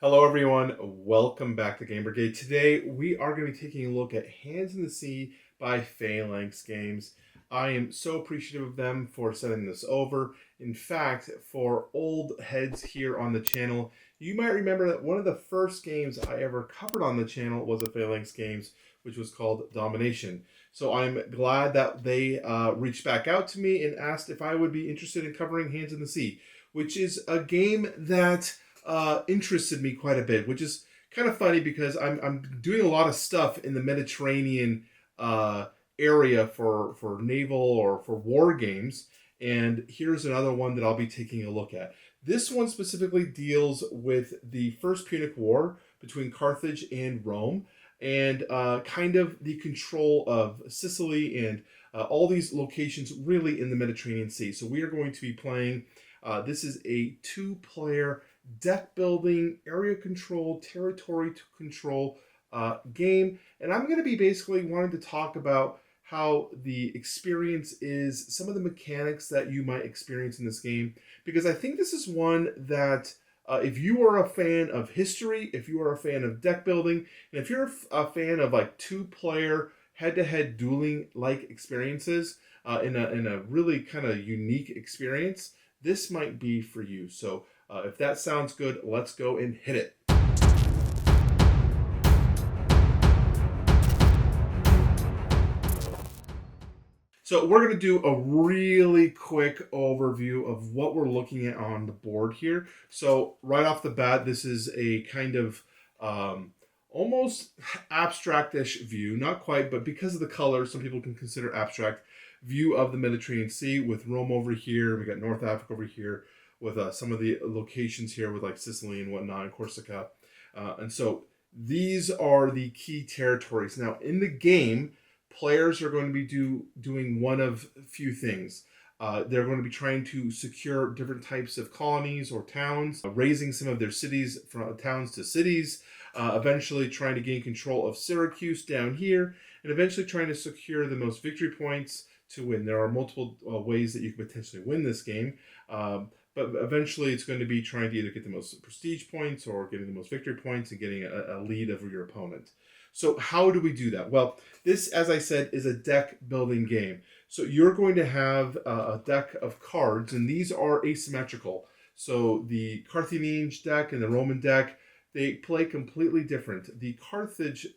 Hello everyone, welcome back to Game Brigade. Today we are going to be taking a look at Hands in the Sea by Phalanx Games. I am so appreciative of them for sending this over. In fact, for old heads here on the channel, you might remember that one of the first games I ever covered on the channel was a Phalanx Games, which was called Domination. So I'm glad that they reached back out to me and asked if I would be interested in covering Hands in the Sea, which is a game that interested me quite a bit, which is kind of funny because I'm doing a lot of stuff in the Mediterranean area for naval or for war games, and here's another one that I'll be taking a look at. This one specifically deals with the First Punic War between Carthage and Rome, and kind of the control of Sicily and all these locations really in the Mediterranean Sea. So we are going to be playing. This is a two-player deck building, area control, territory to control game. And I'm going to be basically wanting to talk about how the experience is, some of the mechanics that you might experience in this game, because I think this is one that if you are a fan of history, if you are a fan of deck building, and if you're a fan of like two-player head-to-head dueling like experiences in a really kind of unique experience, this might be for you. So if that sounds good, let's go and hit it. So we're going to do a really quick overview of what we're looking at on the board here. So right off the bat, this is a kind of almost abstract-ish view. Not quite, but because of the color, some people can consider abstract view of the Mediterranean Sea with Rome over here. We got North Africa over here with some of the locations here with like Sicily and whatnot and Corsica. And so these are the key territories. Now in the game, players are going to be doing one of a few things. They're going to be trying to secure different types of colonies or towns, raising some of their cities from towns to cities, eventually trying to gain control of Syracuse down here, and eventually trying to secure the most victory points to win. There are multiple ways that you can potentially win this game, but eventually it's going to be trying to either get the most prestige points or getting the most victory points and getting a lead over your opponent. So how do we do that? Well, this, as I said, is a deck building game. So you're going to have a deck of cards, and these are asymmetrical. So the Carthaginian deck and the Roman deck, they play completely different. The Carthage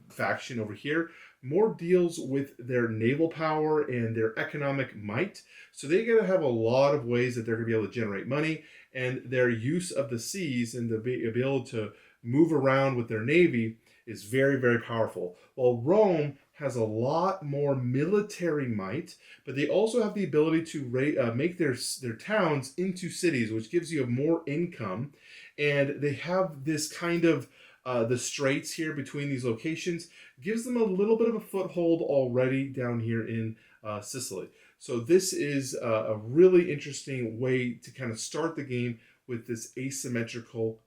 faction over here more deals with their naval power and their economic might. So they're going to have a lot of ways that they're going to be able to generate money, and their use of the seas and to be able to move around with their navy is very, very powerful. While Rome has a lot more military might, but they also have the ability to make their towns into cities, which gives you more income. And they have this kind of the straits here between these locations gives them a little bit of a foothold already down here in Sicily. So this is a really interesting way to kind of start the game with this asymmetrical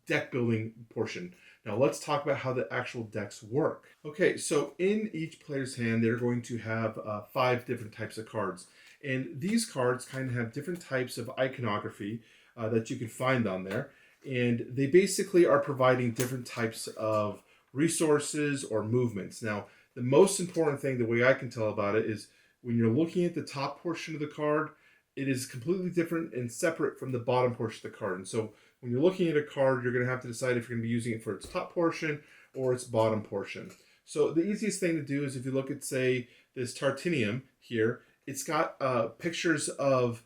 deck building portion. Now let's talk about how the actual decks work. Okay, so in each player's hand, they're going to have 5 different types of cards. And these cards kind of have different types of iconography that you can find on there. And they basically are providing different types of resources or movements. Now, the most important thing, the way I can tell about it, is when you're looking at the top portion of the card, it is completely different and separate from the bottom portion of the card. And so when you're looking at a card, you're going to have to decide if you're going to be using it for its top portion or its bottom portion. So the easiest thing to do is if you look at, say, this Tartinium here, it's got pictures of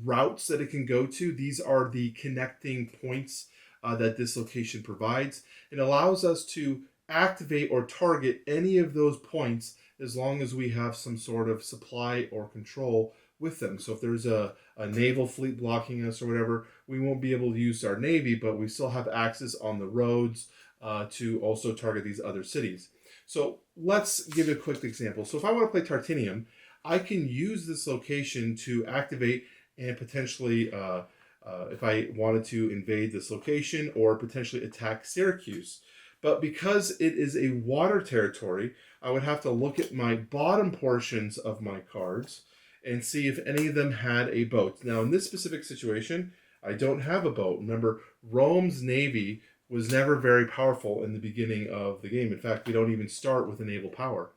routes that it can go to. These are the connecting points that this location provides. It allows us to activate or target any of those points as long as we have some sort of supply or control with them. So if there's a naval fleet blocking us or whatever, we won't be able to use our navy, but we still have access on the roads to also target these other cities. So let's give a quick example. So if I want to play Tartinium, I can use this location to activate and potentially, if I wanted to invade this location or potentially attack Syracuse. But because it is a water territory, I would have to look at my bottom portions of my cards and see if any of them had a boat. Now, in this specific situation, I don't have a boat. Remember, Rome's navy was never very powerful in the beginning of the game. In fact, we don't even start with a naval power.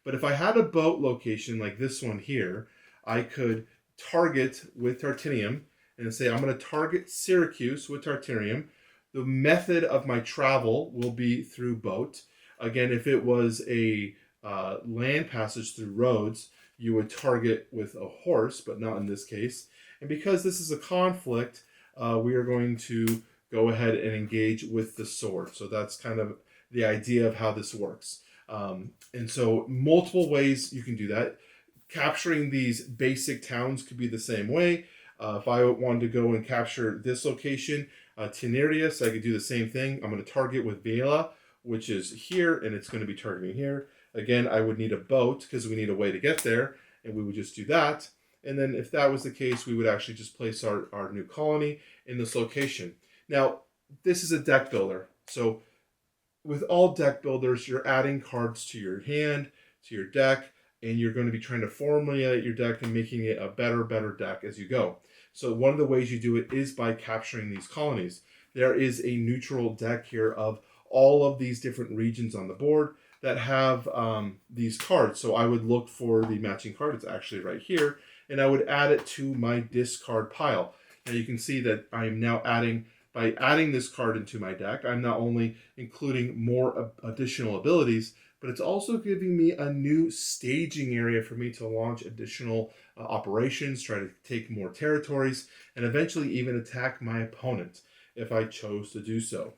But if I had a boat location like this one here, I could target with Tartinium and say, I'm going to target Syracuse with Tartinium. The method of my travel will be through boat. Again, if it was a land passage through roads, you would target with a horse, but not in this case. And because this is a conflict, we are going to go ahead and engage with the sword. So that's kind of the idea of how this works. And so multiple ways you can do that. Capturing these basic towns could be the same way. If I wanted to go and capture this location, Tenerius, I could do the same thing. I'm going to target with Vela, which is here, and it's going to be targeting here. Again, I would need a boat because we need a way to get there, and we would just do that. And then if that was the case, we would actually just place our new colony in this location. Now, this is a deck builder. So with all deck builders, you're adding cards to your hand, to your deck, and you're going to be trying to formulate your deck and making it a better deck as you go. So one of the ways you do it is by capturing these colonies. There is a neutral deck here of all of these different regions on the board that have these cards. So I would look for the matching card. It's actually right here. And I would add it to my discard pile. Now you can see that I'm now by adding this card into my deck, I'm not only including more additional abilities, but it's also giving me a new staging area for me to launch additional operations, try to take more territories, and eventually even attack my opponent if I chose to do so.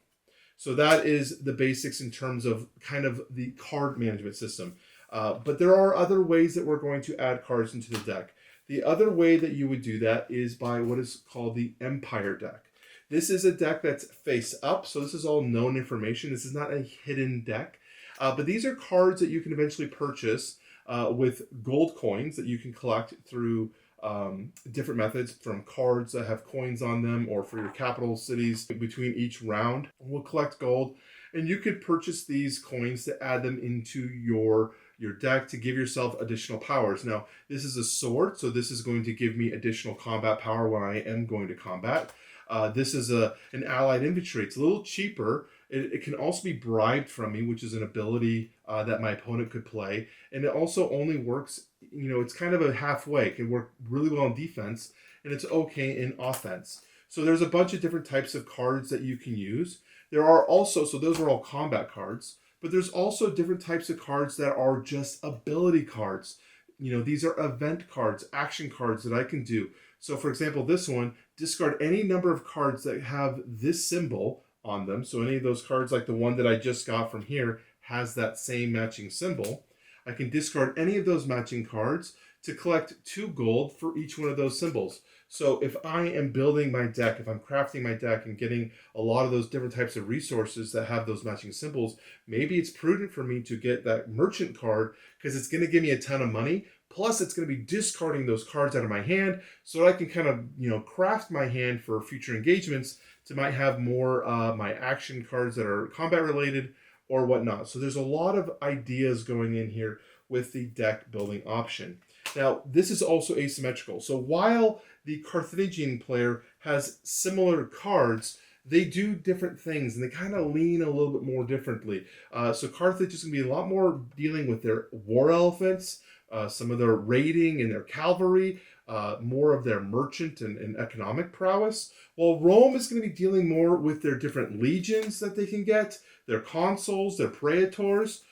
So that is the basics in terms of kind of the card management system. But there are other ways that we're going to add cards into the deck. The other way that you would do that is by what is called the Empire deck. This is a deck that's face up, so this is all known information. This is not a hidden deck. But these are cards that you can eventually purchase with gold coins that you can collect through different methods, from cards that have coins on them or for your capital cities between each round. We'll collect gold, and you could purchase these coins to add them into your deck to give yourself additional powers. Now, this is a sword, so this is going to give me additional combat power when I am going to combat. This is an allied infantry. It's a little cheaper. It can also be bribed from me, which is an ability that my opponent could play. And it also only works, it's kind of a halfway. It can work really well in defense, and it's okay in offense. So there's a bunch of different types of cards that you can use. There are also, so those are all combat cards, but there's also different types of cards that are just ability cards. These are event cards, action cards that I can do. So for example, this one, discard any number of cards that have this symbol on them. So any of those cards, like the one that I just got from here, has that same matching symbol. I can discard any of those matching cards to collect 2 gold for each one of those symbols. So if I am building my deck, if I'm crafting my deck and getting a lot of those different types of resources that have those matching symbols, maybe it's prudent for me to get that merchant card because it's going to give me a ton of money. Plus, it's going to be discarding those cards out of my hand so that I can kind of, craft my hand for future engagements to might have more my action cards that are combat related or whatnot. So there's a lot of ideas going in here with the deck building option. Now, this is also asymmetrical. So while the Carthaginian player has similar cards, they do different things and they kind of lean a little bit more differently. So Carthage is going to be a lot more dealing with their war elephants, some of their raiding and their cavalry, more of their merchant and economic prowess. While Rome is going to be dealing more with their different legions that they can get, their consuls, their praetors,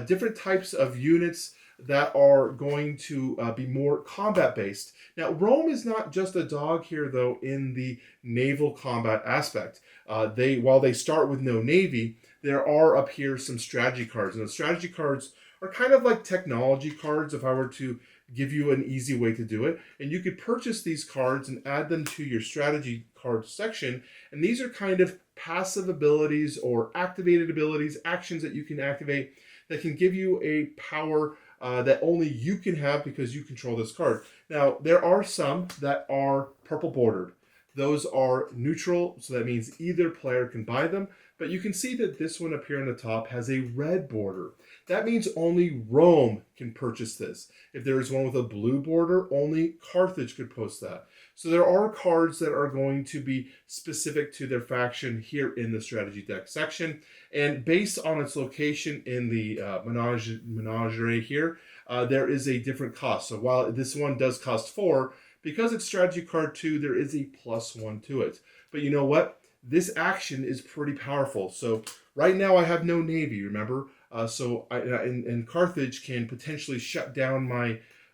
different types of units that are going to be more combat based. Now, Rome is not just a dog here, though, in the naval combat aspect. While they start with no navy, there are up here some strategy cards. And the strategy cards are kind of like technology cards, if I were to give you an easy way to do it. And you could purchase these cards and add them to your strategy card section. And these are kind of passive abilities or activated abilities, actions that you can activate that can give you a power that only you can have because you control this card. Now, there are some that are purple bordered. Those are neutral, so that means either player can buy them. But you can see that this one up here on the top has a red border. That means only Rome can purchase this. If there is one with a blue border, only Carthage could post that. So there are cards that are going to be specific to their faction here in the strategy deck section. And based on its location in the menagerie here, there is a different cost. So while this one does cost 4, because it's strategy card 2, there is a +1 to it. But you know what? This action is pretty powerful. So right now I have no navy, remember? And Carthage can potentially shut down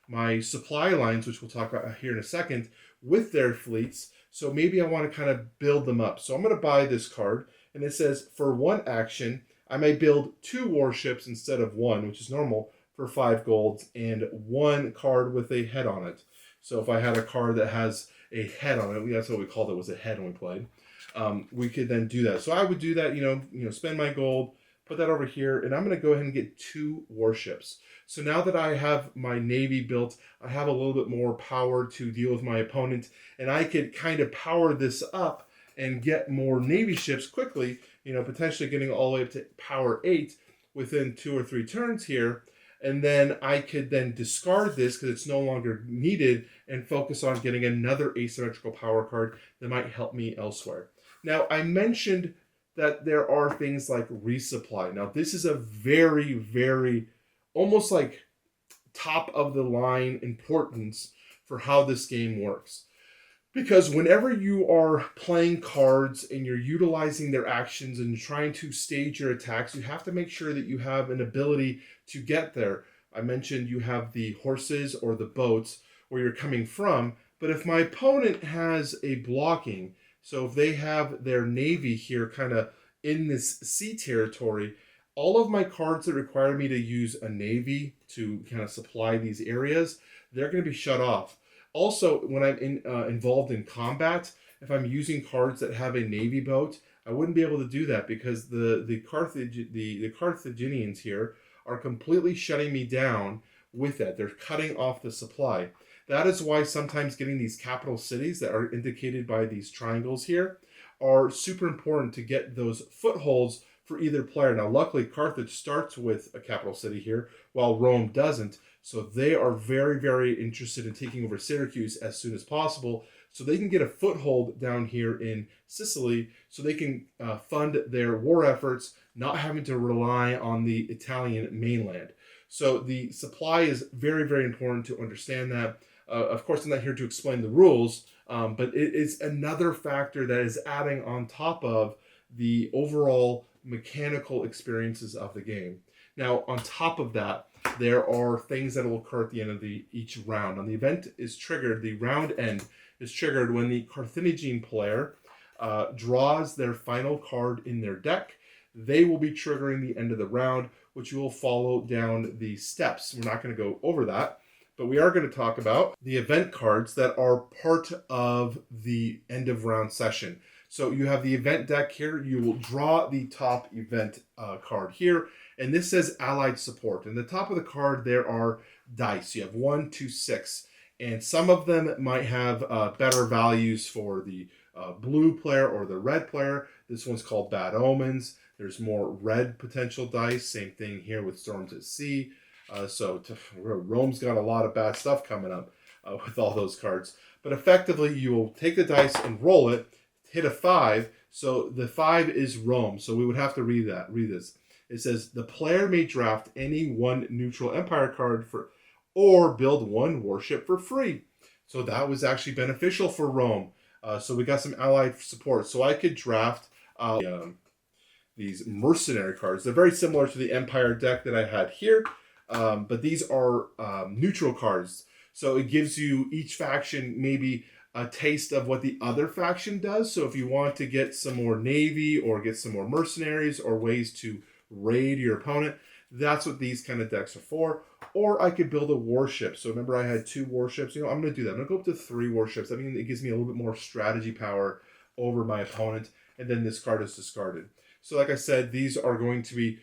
my supply lines, which we'll talk about here in a second, with their fleets. So maybe I want to kind of build them up. So I'm going to buy this card, and it says for 1 action, I may build 2 warships instead of 1, which is normal, for 5 golds, and 1 card with a head on it. So if I had a card that has a head on it, that's what we called it, was a head when we played. We could then do that. So I would do that, spend my gold, put that over here, and I'm going to go ahead and get 2 warships. So now that I have my navy built, I have a little bit more power to deal with my opponent, and I could kind of power this up and get more navy ships quickly, potentially getting all the way up to power 8 within 2 or 3 turns here. And then I could then discard this because it's no longer needed and focus on getting another asymmetrical power card that might help me elsewhere. Now, I mentioned that there are things like resupply. Now, this is a very, very, almost like top of the line importance for how this game works. Because whenever you are playing cards and you're utilizing their actions and trying to stage your attacks, you have to make sure that you have an ability to get there. I mentioned you have the horses or the boats where you're coming from, but if my opponent has a blocking, so if they have their navy here kind of in this sea territory, all of my cards that require me to use a navy to kind of supply these areas, they're going to be shut off. Also, when I'm involved in combat, if I'm using cards that have a navy boat, I wouldn't be able to do that because the Carthaginians here are completely shutting me down with that. They're cutting off the supply. That is why sometimes getting these capital cities that are indicated by these triangles here are super important to get those footholds for either player. Now, luckily, Carthage starts with a capital city here, while Rome doesn't. So they are very, very interested in taking over Syracuse as soon as possible so they can get a foothold down here in Sicily so they can fund their war efforts, not having to rely on the Italian mainland. So the supply is very, very important to understand that. Of course, I'm not here to explain the rules, but it is another factor that is adding on top of the overall mechanical experiences of the game. Now, on top of that, there are things that will occur at the end of each round. And the event is triggered, the round end is triggered when the Carthaginian player draws their final card in their deck. They will be triggering the end of the round, which will follow down the steps. We're not going to go over that, but we are going to talk about the event cards that are part of the end of round session. So you have the event deck here. You will draw the top event card here. And this says Allied Support. And the top of the card, there are dice. You have 1, 2, 6. And some of them might have better values for the blue player or the red player. This one's called Bad Omens. There's more red potential dice. Same thing here with Storms at Sea. Rome's got a lot of bad stuff coming up with all those cards. But effectively, you will take the dice and roll it, hit a 5. So the 5 is Rome. So we would have to read this. It says, the player may draft any 1 neutral empire card or build 1 warship for free. So that was actually beneficial for Rome. So we got some allied support. So I could draft these mercenary cards. They're very similar to the empire deck that I had here, but these are neutral cards. So it gives you each faction maybe a taste of what the other faction does. So if you want to get some more navy or get some more mercenaries or ways to raid your opponent, that's what these kind of decks are for. Or I could build a warship. So remember I had 2 warships. I'm going to do that. I'm going to go up to 3 warships. I mean, it gives me a little bit more strategy power over my opponent. And then this card is discarded. So like I said, these are going to be,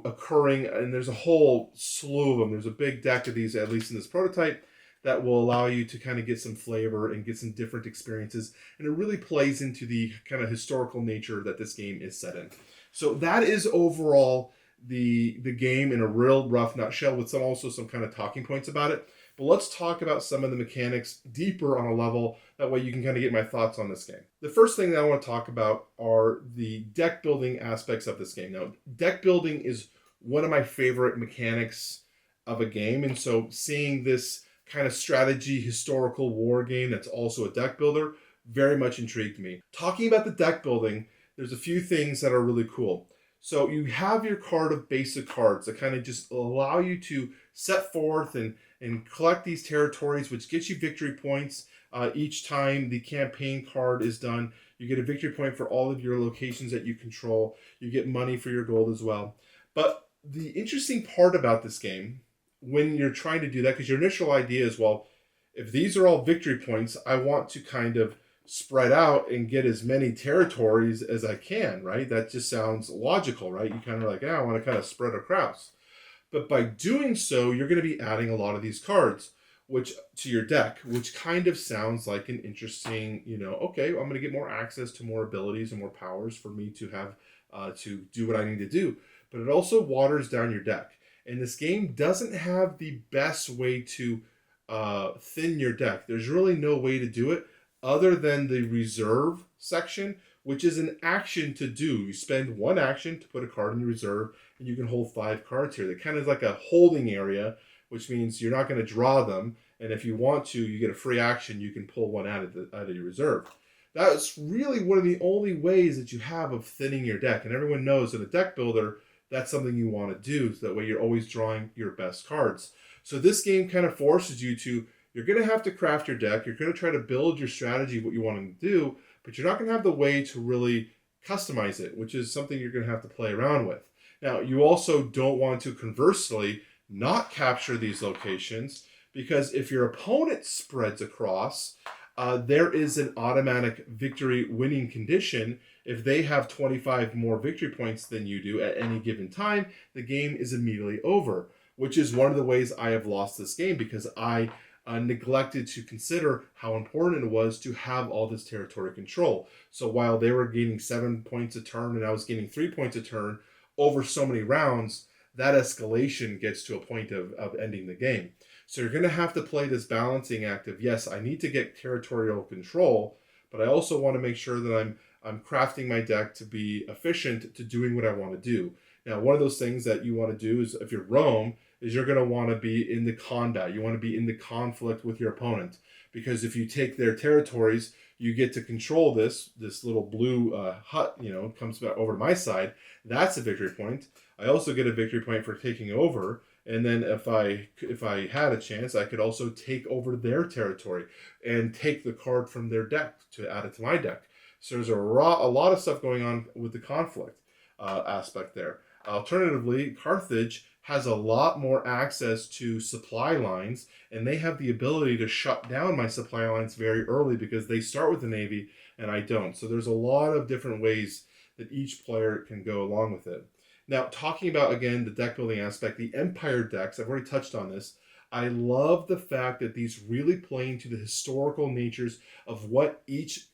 occurring. And there's a whole slew of them. There's a big deck of these, at least in this prototype, that will allow you to kind of get some flavor and get some different experiences. And it really plays into the kind of historical nature that this game is set in. So that is overall the game in a real rough nutshell with some kind of talking points about it. But let's talk about some of the mechanics deeper on a level. That way you can kind of get my thoughts on this game. The first thing that I want to talk about are the deck building aspects of this game. Now, deck building is one of my favorite mechanics of a game. And so seeing this kind of strategy historical war game that's also a deck builder very much intrigued me. Talking about the deck building, there's a few things that are really cool. So you have your card of basic cards that kind of just allow you to set forth and collect these territories, which gets you victory points. Each time the campaign card is done, you get a victory point for all of your locations that you control. You get money for your gold as well. But the interesting part about this game, when you're trying to do that, because your initial idea is, well, if these are all victory points, I want to kind of spread out and get as many territories as I can, right? That just sounds logical, right? You kind of like, I want to kind of spread across. But by doing so, you're going to be adding a lot of these cards which to your deck, which kind of sounds like an interesting, okay, I'm going to get more access to more abilities and more powers for me to have to do what I need to do. But it also waters down your deck. And this game doesn't have the best way to thin your deck. There's really no way to do it other than the reserve section, which is an action to do. You spend one action to put a card in the reserve, and you can hold 5 cards here. They're kind of like a holding area, which means you're not going to draw them. And if you want to, you get a free action. You can pull one out of your reserve. That's really one of the only ways that you have of thinning your deck. And everyone knows in a deck builder, that's something you want to do. So that way you're always drawing your best cards. So this game kind of forces you to, you're going to have to craft your deck. You're going to try to build your strategy, what you want to do, but you're not going to have the way to really customize it, which is something you're going to have to play around with. Now, you also don't want to conversely not capture these locations, because if your opponent spreads across, there is an automatic victory winning condition. If they have 25 more victory points than you do at any given time, the game is immediately over, which is one of the ways I have lost this game, because I neglected to consider how important it was to have all this territory control. So while they were gaining 7 points a turn and I was gaining 3 points a turn over so many rounds, that escalation gets to a point of ending the game. So you're going to have to play this balancing act of, yes, I need to get territorial control, but I also want to make sure that I'm crafting my deck to be efficient to doing what I want to do. Now, one of those things that you want to do is, if you're Rome, is you're going to want to be in the combat. You want to be in the conflict with your opponent, because if you take their territories, you get to control this little blue hut, comes back over to my side. That's a victory point. I also get a victory point for taking over. And then if I had a chance, I could also take over their territory and take the card from their deck to add it to my deck. So there's a lot of stuff going on with the conflict aspect there. Alternatively, Carthage has a lot more access to supply lines, and they have the ability to shut down my supply lines very early because they start with the navy and I don't. So there's a lot of different ways that each player can go along with it. Now, talking about, again, the deck building aspect, the Empire decks, I've already touched on this. I love the fact that these really play into the historical natures of what each,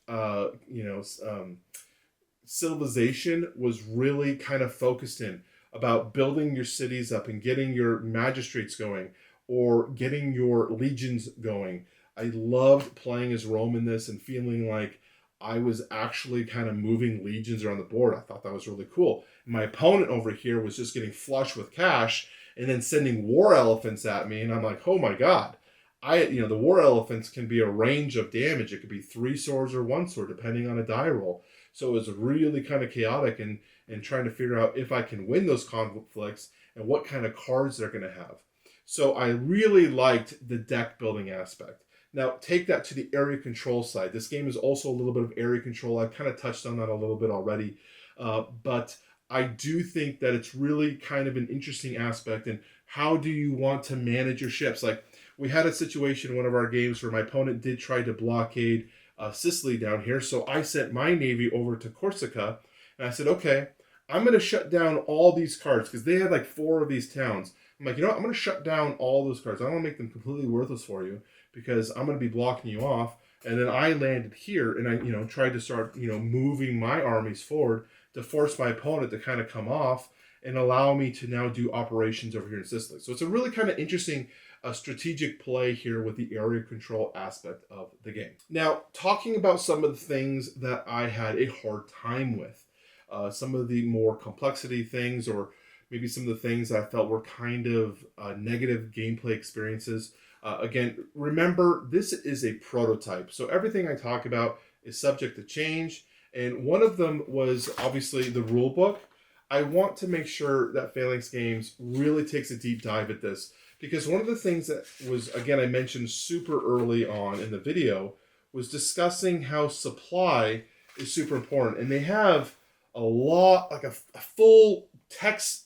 civilization was really kind of focused in, about building your cities up and getting your magistrates going or getting your legions going. I loved playing as Rome in this and feeling like I was actually kind of moving legions around the board. I thought that was really cool. My opponent over here was just getting flush with cash and then sending war elephants at me. And I'm like, oh my God. The war elephants can be a range of damage. It could be 3 swords or 1 sword, depending on a die roll. So it was really kind of chaotic and trying to figure out if I can win those conflicts and what kind of cards they're going to have. So I really liked the deck building aspect. Now, take that to the area control side. This game is also a little bit of area control. I've kind of touched on that a little bit already. But I do think that it's really kind of an interesting aspect. And how do you want to manage your ships? Like, we had a situation in one of our games where my opponent did try to blockade Sicily down here. So I sent my navy over to Corsica. And I said, okay, I'm going to shut down all these cards, because they had like 4 of these towns. I'm like, I'm going to shut down all those cards. I don't want to make them completely worthless for you, because I'm going to be blocking you off. And then I landed here and I, tried to start, moving my armies forward to force my opponent to kind of come off and allow me to now do operations over here in Sicily. So it's a really kind of interesting a strategic play here with the area control aspect of the game. Now, talking about some of the things that I had a hard time with, some of the more complexity things, or maybe some of the things I felt were kind of negative gameplay experiences. Again, remember, this is a prototype, so everything I talk about is subject to change, and one of them was obviously the rule book. I want to make sure that Phalanx Games really takes a deep dive at this, because one of the things that was, again, I mentioned super early on in the video, was discussing how supply is super important. And they have a lot, like a full text,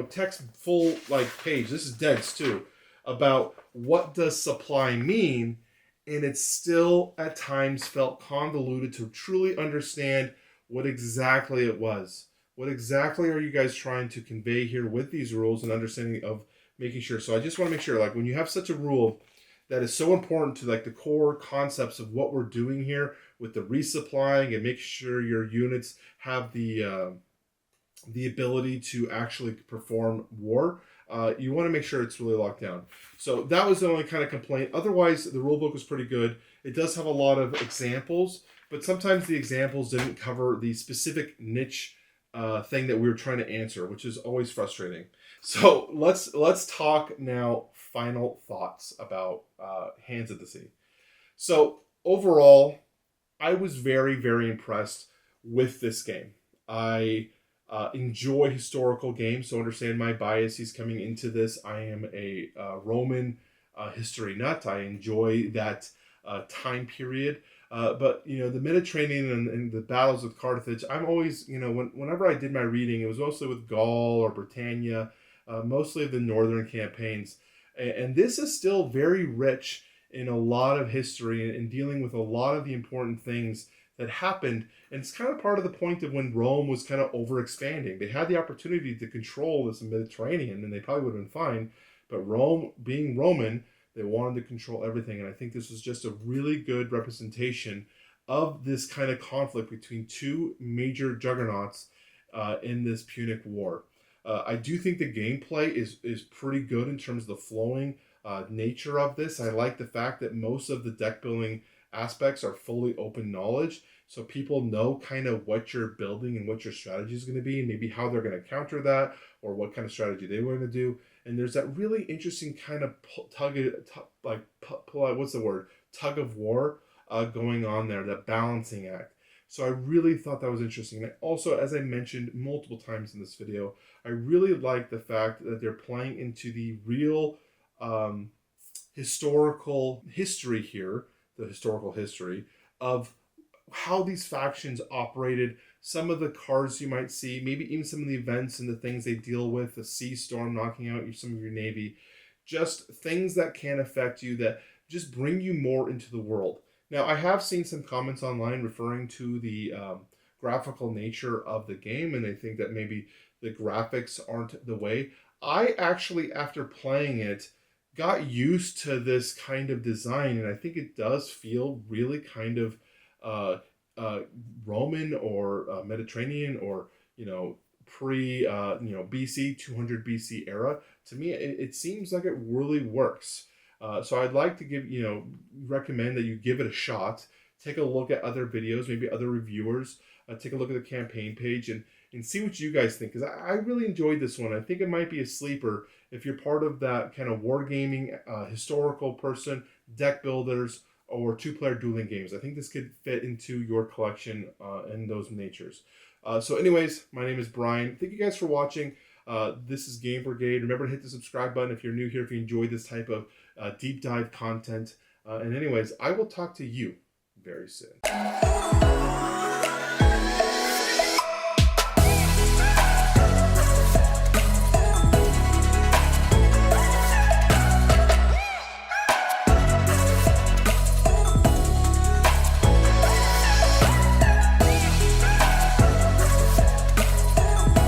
text full like page. This is dense too, about what does supply mean. And it still at times felt convoluted to truly understand what exactly it was. What exactly are you guys trying to convey here with these rules and understanding of making sure? So I just want to make sure, like, when you have such a rule that is so important to like the core concepts of what we're doing here with the resupplying and make sure your units have the ability to actually perform war, you want to make sure it's really locked down. So that was the only kind of complaint. Otherwise, the rule book was pretty good. It does have a lot of examples, but sometimes the examples didn't cover the specific niche thing that we were trying to answer, which is always frustrating. So let's talk now. Final thoughts about Hands of the Sea. So overall, I was very, very impressed with this game. I enjoy historical games, so understand my biases coming into this. I am a Roman history nut. I enjoy that time period. But the Mediterranean and the battles with Carthage, I'm always, whenever I did my reading, it was mostly with Gaul or Britannia, mostly the northern campaigns. And this is still very rich in a lot of history and dealing with a lot of the important things that happened. And it's kind of part of the point of when Rome was kind of overexpanding. They had the opportunity to control this Mediterranean, and they probably would have been fine. But Rome, being Roman, they wanted to control everything. And I think this was just a really good representation of this kind of conflict between two major juggernauts in this Punic War. I do think the gameplay is pretty good in terms of the flowing nature of this. I like the fact that most of the deck building aspects are fully open knowledge, so people know kind of what you're building and what your strategy is going to be, and maybe how they're going to counter that, or what kind of strategy they want to do. And there's that really interesting kind of tug of war going on there, that balancing act. So I really thought that was interesting. And also, as I mentioned multiple times in this video, I really like the fact that they're playing into the real historical history here, the historical history of how these factions operated, some of the cards you might see, maybe even some of the events and the things they deal with, the sea storm knocking out some of your navy, just things that can affect you, that just bring you more into the world. Now, I have seen some comments online referring to the graphical nature of the game, and they think that maybe the graphics aren't the way. I actually, after playing it, got used to this kind of design, and I think it does feel really kind of Roman or Mediterranean, or pre BC 200 BC era. To me, it seems like it really works. So I'd like to recommend that you give it a shot. Take a look at other videos, maybe other reviewers. Take a look at the campaign page and see what you guys think, because I really enjoyed this one. I think it might be a sleeper if you're part of that kind of wargaming, historical person, deck builders, or two-player dueling games. I think this could fit into your collection and those natures. So anyways, my name is Brian. Thank you guys for watching. This is Game Brigade. Remember to hit the subscribe button if you're new here, if you enjoyed this type of deep dive content. And anyways, I will talk to you very soon.